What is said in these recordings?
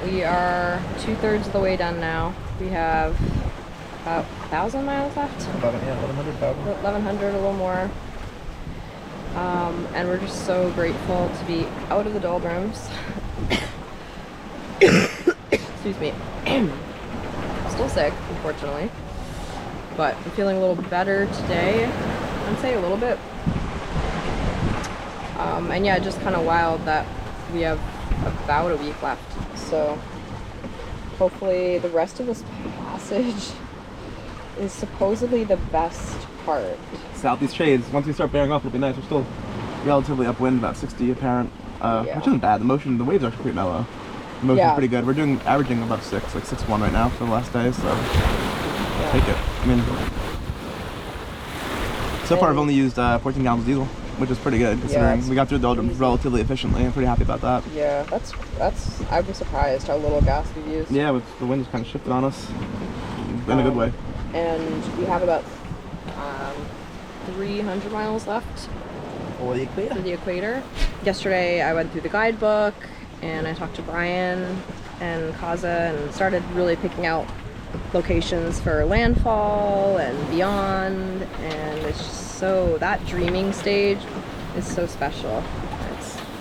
We are 2/3 of the way done now. We have about 1,000 miles left. 1,100, a little more. And we're just so grateful to be out of the doldrums. Excuse me. Still sick, unfortunately. But I'm feeling a little better today. I'd say a little bit. And yeah, just kind of wild that we have about a week left. So hopefully the rest of this passage is supposedly the best part. Southeast trades. Once we start bearing off, it'll be nice. We're still relatively upwind, about 60 apparent, which isn't bad. The waves are actually pretty mellow. The motion's pretty good. We're averaging above 6, like 6.1 right now for the last day, so take it. I mean, so far I've only used 14 gallons of diesel, which is pretty good considering we got through the doldrums relatively efficiently. I'm pretty happy about that. Yeah, that's. I was surprised how little gas we've used. Yeah, with the wind just kind of shifted on us in a good way. And we have about 300 miles left for the equator. Yesterday I went through the guidebook and I talked to Brian and Kaza and started really picking out locations for landfall and beyond, and it's just so, that dreaming stage is so special.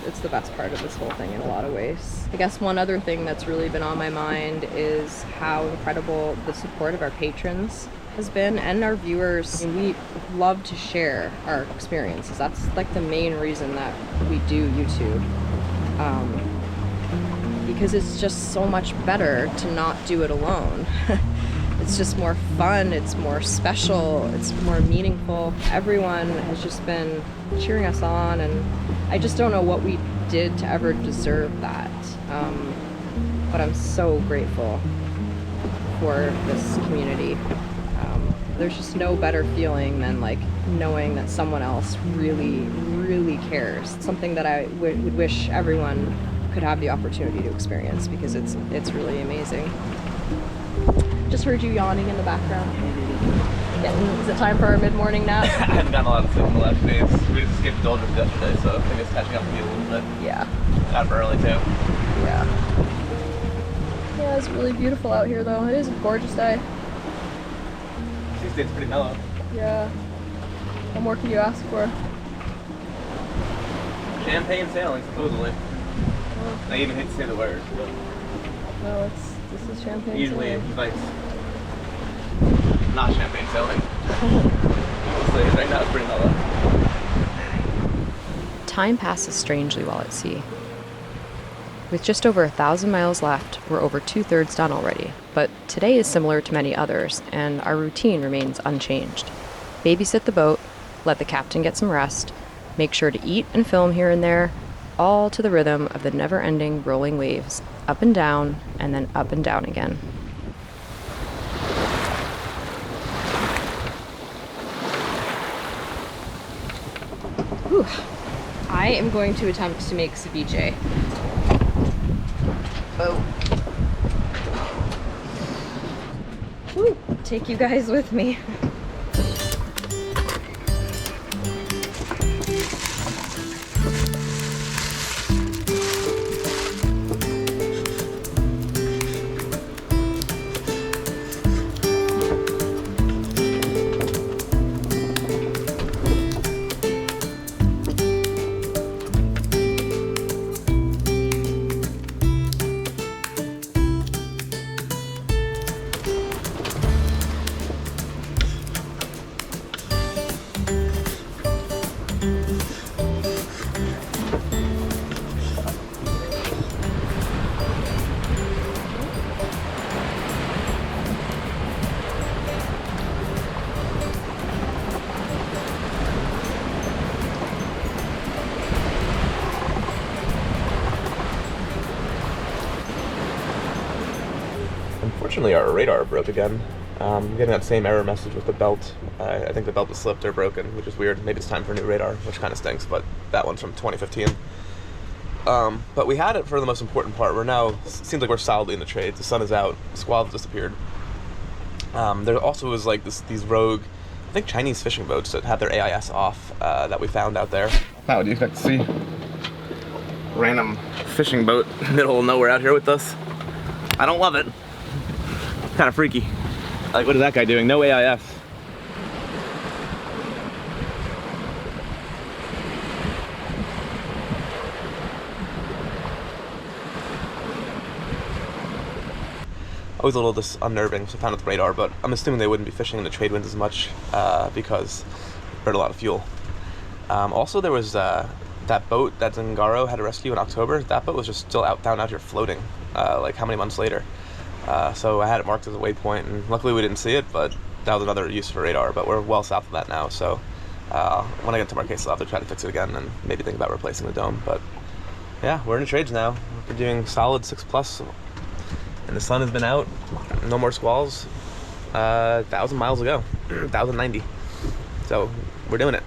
It's the best part of this whole thing in a lot of ways. I guess one other thing that's really been on my mind is how incredible the support of our patrons has been and our viewers. And we love to share our experiences. That's like the main reason that we do YouTube. Because it's just so much better to not do it alone. It's just more fun, it's more special, it's more meaningful. Everyone has just been cheering us on, and I just don't know what we did to ever deserve that. But I'm so grateful for this community. There's just no better feeling than like knowing that someone else really, really cares. Something that I would wish everyone could have the opportunity to experience, because it's really amazing. Just heard you yawning in the background. Is it time for our mid-morning nap? I haven't gotten a lot of sleep in the last days. We just escaped the doldrums yesterday, so I think it's catching up to me a little bit. Yeah. Got up early too. Yeah. Yeah, it's really beautiful out here though. It is a gorgeous day. These days pretty mellow. Yeah. What more can you ask for? Champagne sailing, supposedly. I even hate to say the word. But no, this is champagne. Usually sailing. it's like not champagne sailing. Right now it's pretty mellow. Time passes strangely while at sea. With just over 1,000 miles left, we're over 2/3 done already. But today is similar to many others, and our routine remains unchanged. Babysit the boat, let the captain get some rest, make sure to eat and film here and there, all to the rhythm of the never-ending rolling waves, up and down again. Whew. I am going to attempt to make ceviche. Oh. Woo. Take you guys with me. Unfortunately, our radar broke again. I'm getting that same error message with the belt. I think the belt was slipped or broken, which is weird. Maybe it's time for a new radar, which kind of stinks, but that one's from 2015. But we had it for the most important part. We're now, seems like we're solidly in the trades. The sun is out. Squall has disappeared. There also was like these rogue, I think Chinese fishing boats that had their AIS off that we found out there. How would you expect to see random fishing boat middle of nowhere out here with us? I don't love it. Kind of freaky. Like, what is that guy doing? No AIS. Always a little unnerving to find with radar, but I'm assuming they wouldn't be fishing in the trade winds as much because it burned a lot of fuel. Also, there was that boat that Zingaro had to rescue in October. That boat was just still down out here floating, like how many months later. So I had it marked as a waypoint, and luckily we didn't see it, but that was another use for radar. But we're well south of that now, so when I get to Marquesa, I'll have to try to fix it again and maybe think about replacing the dome. But yeah, we're in the trades now. We're doing solid 6+. And the sun has been out, no more squalls, 1,000 miles ago, 1,090. So we're doing it.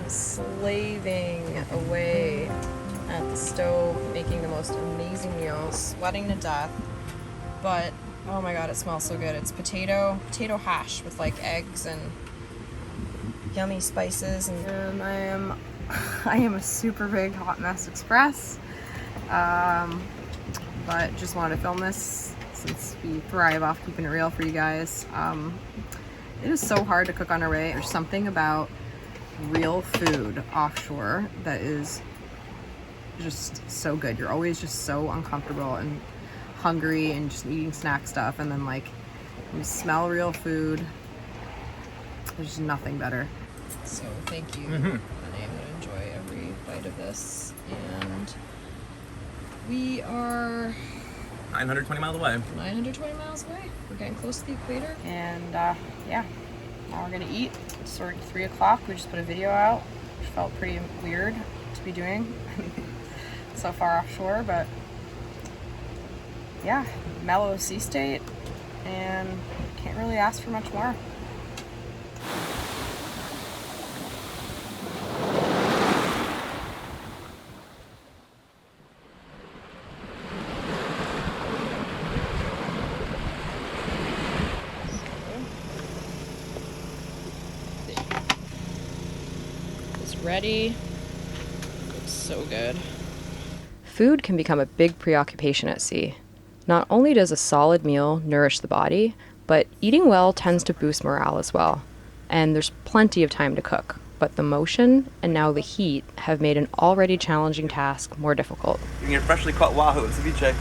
Slaving away at the stove, making the most amazing meals, sweating to death, but oh my god, it smells so good. It's potato hash with like eggs and yummy spices, and I am a super big hot mess express, but just wanted to film this since we thrive off keeping it real for you guys. It is so hard to cook on our way. There's something about real food offshore that is just so good. You're always just so uncomfortable and hungry and just eating snack stuff, and then like you smell real food. There's nothing better. So thank you. And I'm gonna enjoy every bite of this. And we are 920 miles away. 920 miles away. We're getting close to the equator. And yeah, now we're gonna eat. It's already 3 o'clock. We just put a video out, which felt pretty weird to be doing so far offshore, but yeah, mellow sea state, and can't really ask for much more. Ready. Looks so good. Food can become a big preoccupation at sea. Not only does a solid meal nourish the body, but eating well tends to boost morale as well. And there's plenty of time to cook, but the motion and now the heat have made an already challenging task more difficult. Getting your freshly caught wahoo and ceviche.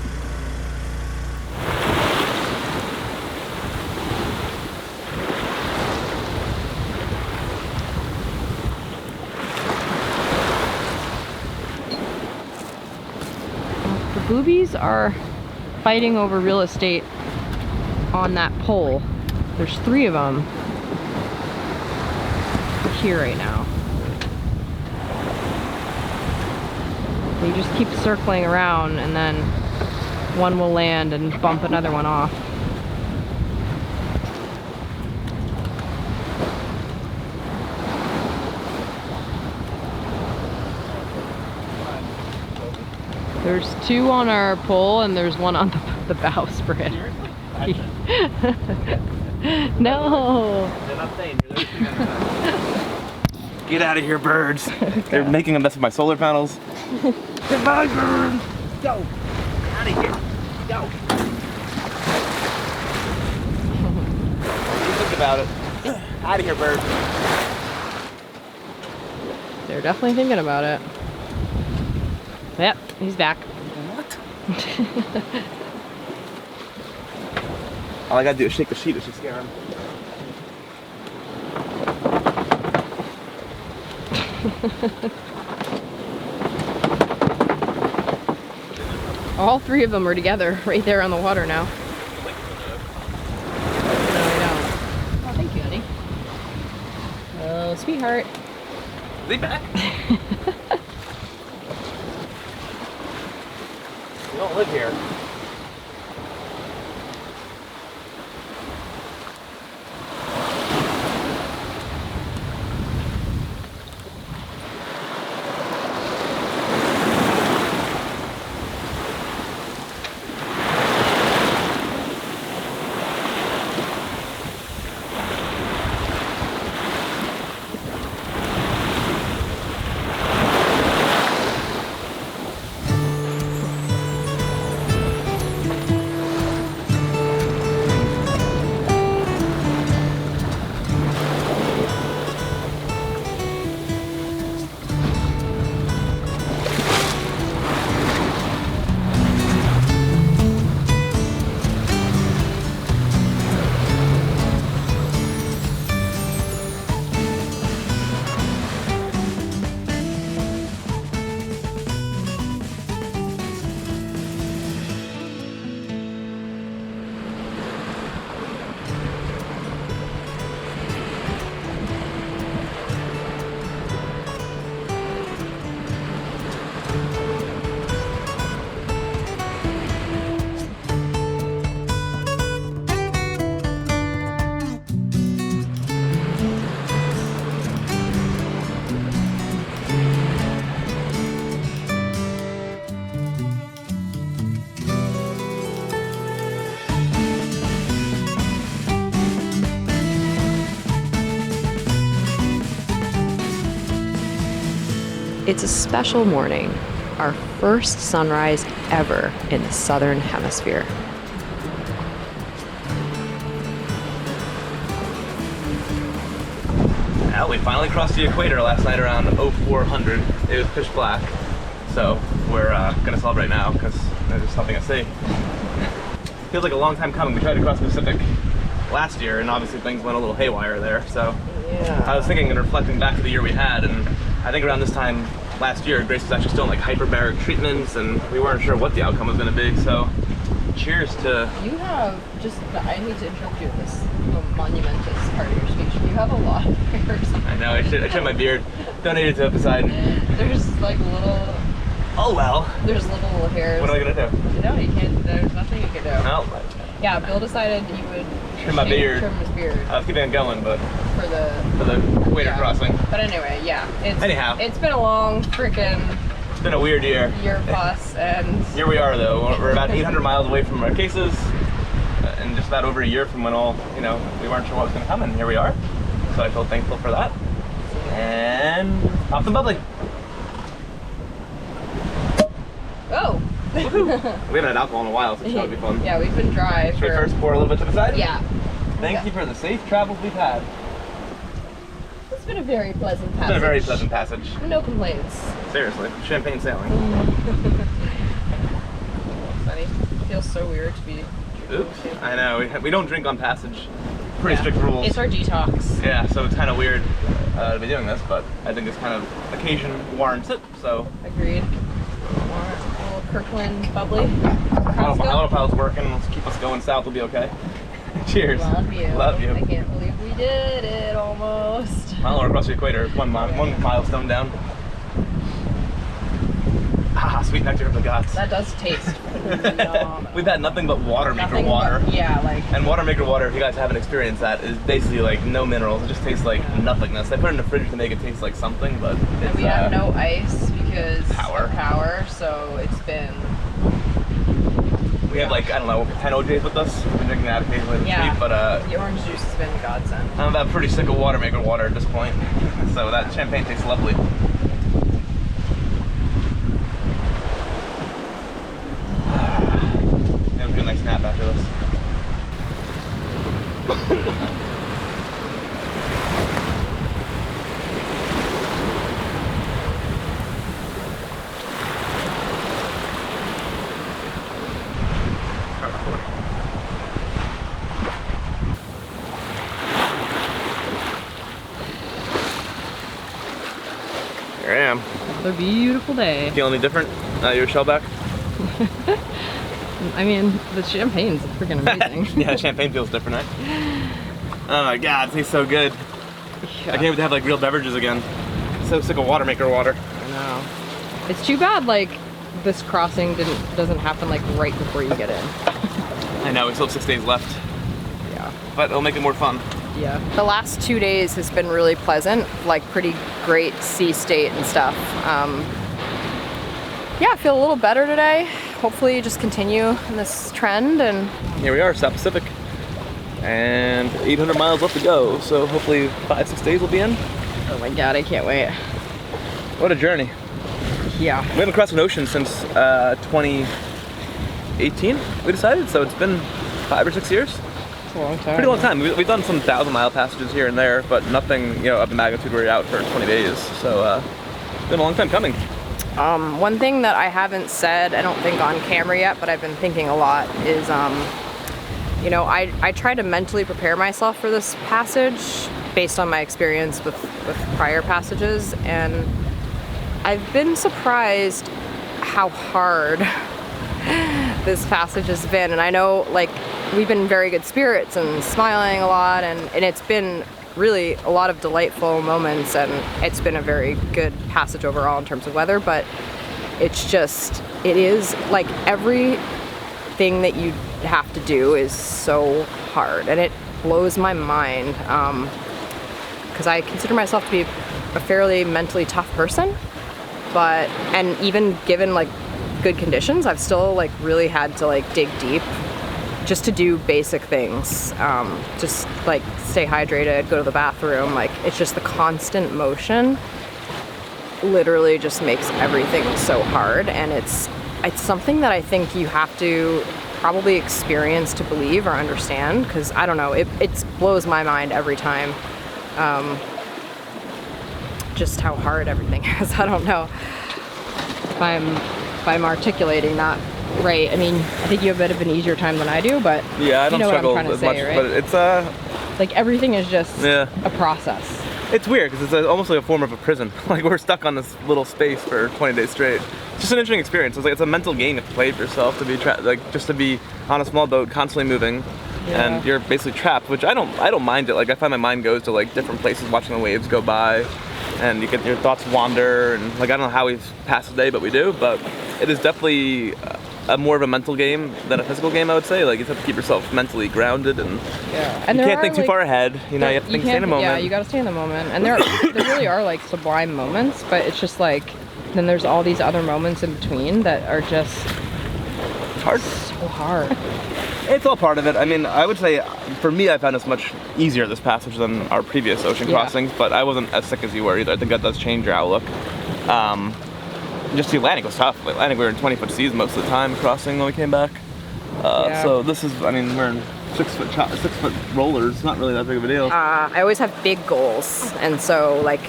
Boobies are fighting over real estate on that pole. There's 3 of them here right now. They just keep circling around, and then one will land and bump another one off. There's 2 on our pole, and there's 1 on the bowsprit. No! They're not staying here. Get out of here, birds. They're making a mess of my solar panels. Goodbye, birds. Go. Out of here. Go. Think about it. Out of here, birds. They're definitely thinking about it. Yep, he's back. What? All I gotta do is shake the sheet, it should scare him. All three of them are together right there on the water now. No, I don't. Oh, thank you, honey. Oh, sweetheart. Is he back? You don't live here. It's a special morning, our first sunrise ever in the southern hemisphere. Well, we finally crossed the equator last night around 0400. It was pitch black, so we're gonna celebrate now because there's just something at sea. Feels like a long time coming. We tried to cross the Pacific last year, and obviously things went a little haywire there. So Yeah. I was thinking and reflecting back to the year we had, and I think around this time last year, Grace was actually still in like hyperbaric treatments, and we weren't sure what the outcome was going to be. So, cheers to. You have just, I need to interrupt you in this monumentous part of your speech. You have a lot of hairs. I know, I should my beard. Donated to Poseidon. There's like little. Oh well. There's little hairs. What am I gonna do? No, you can't. There's nothing you can do. No. Yeah, Bill decided he would Trim my beard. Trim his beard I was keeping it going, but for the for the Equator Crossing. But anyway, yeah. Anyhow. It's been a long freaking It's been a weird year. year plus, and Here we are, though. We're about 800 miles away from our cases, and just about over a year from when we weren't sure what was going to come, and here we are. So I feel thankful for that. And pop some bubbly. oh. We haven't had alcohol in a while, so it's going to be fun. Yeah, we've been dry. Should we first pour a little bit to the side? Yeah. Thank you for the safe travels we've had. It's been a very pleasant passage. It's been a very pleasant passage. No complaints. Seriously, champagne sailing. Funny. Feels so weird to be. Oops. I know. We don't drink on passage. Pretty strict rules. It's our detox. Yeah, so it's kind of weird to be doing this, but I think this kind of occasion warrants it. So. Agreed. A little Kirkland bubbly. Autopilot's working. Let's keep us going south. We'll be okay. Cheers. Love you. Love you. I can't believe we did it almost. Mile across the equator. One milestone down. Ah, sweet nectar of the gods. That does taste phenomenal. We've had nothing but water maker water. Yeah, like. And water maker water, if you guys haven't experienced that, is basically like no minerals. It just tastes like nothingness. They put it in the fridge to make it taste like something, but it's, And we have no ice because power. of power, so it's been. We have like, I don't know, 10 OJs with us. We've been drinking that occasionally this week, but the orange juice has been a godsend. I'm about pretty sick of water maker water at this point. So that champagne tastes lovely. Yeah, we'll do a nice nap after this. am. Another beautiful day. Feel any different? Your shell back? I mean, the champagne's freaking amazing. Yeah, champagne feels different, right? Oh my god, it tastes so good. Yeah. I can't wait to have like real beverages again. So sick of water maker water. I know. It's too bad like this crossing doesn't happen like right before you get in. I know, we still have 6 days left. Yeah. But it'll make it more fun. Yeah. The last 2 days has been really pleasant, like pretty great sea state and stuff. Yeah, I feel a little better today. Hopefully just continue in this trend, and here we are, South Pacific. And 800 miles left to go, so hopefully 5-6 days we'll be in. oh my god, I can't wait. What a journey. Yeah. We haven't crossed an ocean since 2018, we decided, so it's been 5 or 6 years. It's a long time. Pretty long time. We've done some 1,000-mile passages here and there, but nothing, you know, of the magnitude where you're out for 20 days. So it's been a long time coming. One thing that I haven't said, I don't think on camera yet, but I've been thinking a lot is, you know, I try to mentally prepare myself for this passage based on my experience with prior passages, and I've been surprised how hard this passage has been. And I know, like, we've been in very good spirits and smiling a lot, and it's been really a lot of delightful moments, and it's been a very good passage overall in terms of weather, but it's just, it is like everything that you have to do is so hard, and it blows my mind, because I consider myself to be a fairly mentally tough person, but, and even given like good conditions, I've still like really had to like dig deep just to do basic things, just like stay hydrated, go to the bathroom. Like, it's just the constant motion literally just makes everything so hard, and it's something that I think you have to probably experience to believe or understand, because I don't know, it blows my mind every time, just how hard everything is. I don't know if I'm articulating that right. I mean, I think you have a bit of an easier time than I do, but yeah, I don't you know struggle what I'm trying to as say, much, right? but it's like everything is just a process. It's weird because it's almost like a form of a prison. Like, we're stuck on this little space for 20 days straight. It's just an interesting experience. It's like, it's a mental game to play for yourself, to be just to be on a small boat constantly moving, and you're basically trapped, which I don't mind it. Like, I find my mind goes to like different places watching the waves go by, and you get your thoughts wander, and like, I don't know how we've passed the day, but we do. But it is definitely a more of a mental game than a physical game, I would say. Like, you have to keep yourself mentally grounded, and and you can't think too far ahead. You know, you have to stay in the moment. Yeah, you got to stay in the moment. And there really are like sublime moments, but it's just like, then there's all these other moments in between that are just hard. So hard. It's all part of it. I mean, I would say, for me, I found this much easier, this passage, than our previous ocean crossings, but I wasn't as sick as you were either. I think that does change your outlook. Just the Atlantic was tough. The Atlantic, we were in 20-foot seas most of the time crossing when we came back. So this is, I mean, we're in 6-foot rollers. It's not really that big of a deal. I always have big goals, and so like,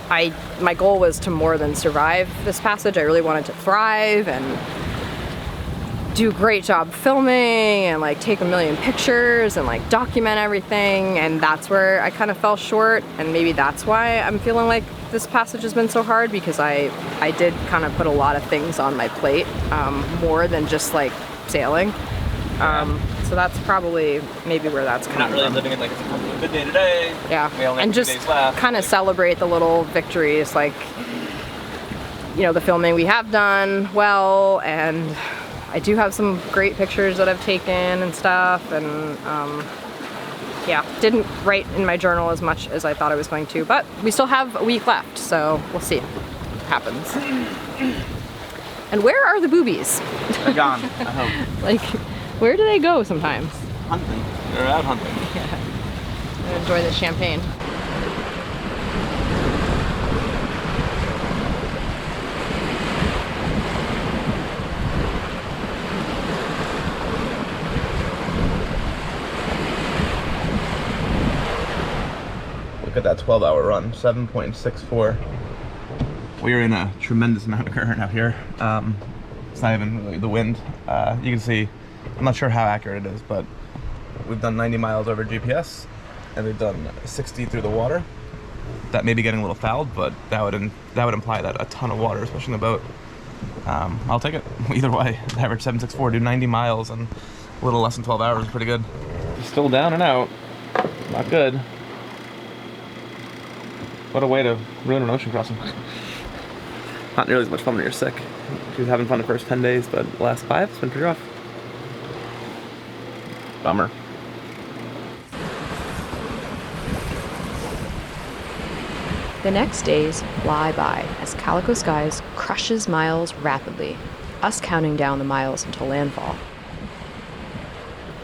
my goal was to more than survive this passage. I really wanted to thrive and do a great job filming and like take a million pictures and like document everything, and that's where I kind of fell short, and maybe that's why I'm feeling like this passage has been so hard, because I did kind of put a lot of things on my plate, more than just like sailing. So that's probably maybe where that's coming from. Not really living in like, it's a good day today. Yeah, we only have and 2 just days left. kind of celebrate the little victories, like, you know, the filming we have done well, and I do have some great pictures that I've taken and stuff, and yeah, didn't write in my journal as much as I thought I was going to, but we still have a week left, so we'll see what happens. And where are the boobies? They're gone, I hope. Like, where do they go sometimes? Hunting. They're out hunting. Yeah. Enjoy the champagne. Look at that 12-hour run, 7.64. We are in a tremendous amount of current out here. It's not even really the wind. You can see, I'm not sure how accurate it is, but we've done 90 miles over GPS, and we've done 60 through the water. that may be getting a little fouled, but that would imply that a ton of water is pushing the boat. I'll take it either way. Average 764, do 90 miles in a little less than 12 hours is pretty good. Still down and out. Not good. What a way to ruin an ocean crossing. Not nearly as much fun when you're sick. She was having fun the first 10 days, but the last 5, it's been pretty rough. Bummer. The next days fly by as Calico Skies crushes miles rapidly, us counting down the miles until landfall.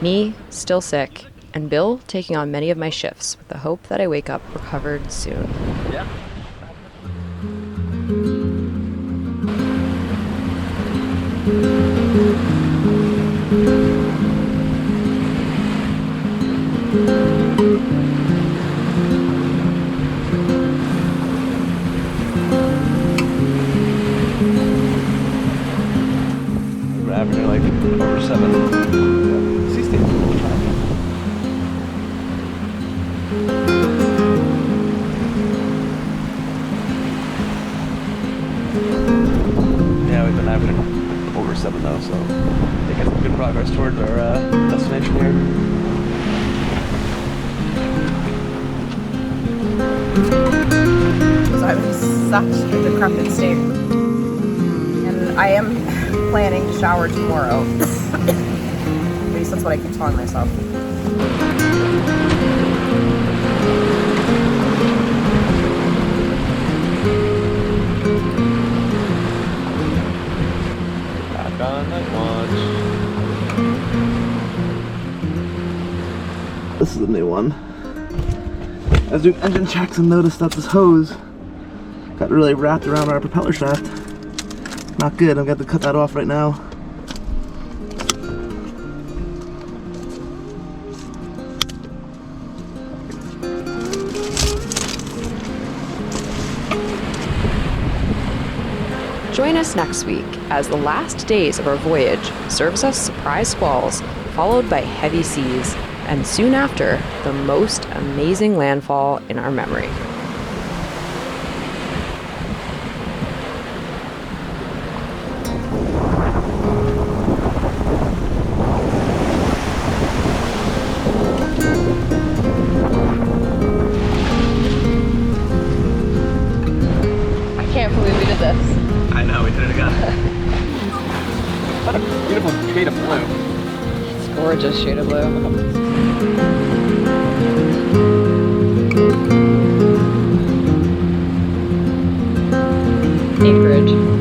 Me, still sick, and Bill taking on many of my shifts with the hope that I wake up recovered soon. Yeah. We're averaging like over 7 sea stations all the time. Yeah, we've been averaging over 7 though, so making some good progress towards our destination here. So I'm in such a decrepit state. And I am planning to shower tomorrow. At least that's what I keep telling myself. Back on night watch. This is the new one. I was doing engine checks and noticed that this hose got really wrapped around our propeller shaft. Not good. I'm going to have to cut that off right now. Join us next week as the last days of our voyage serves us surprise squalls, followed by heavy seas, and soon after, the most amazing landfall in our memory. I can't believe we did this. I know, we did it again. What a beautiful shade of blue. It's a gorgeous shade of blue. Anchorage.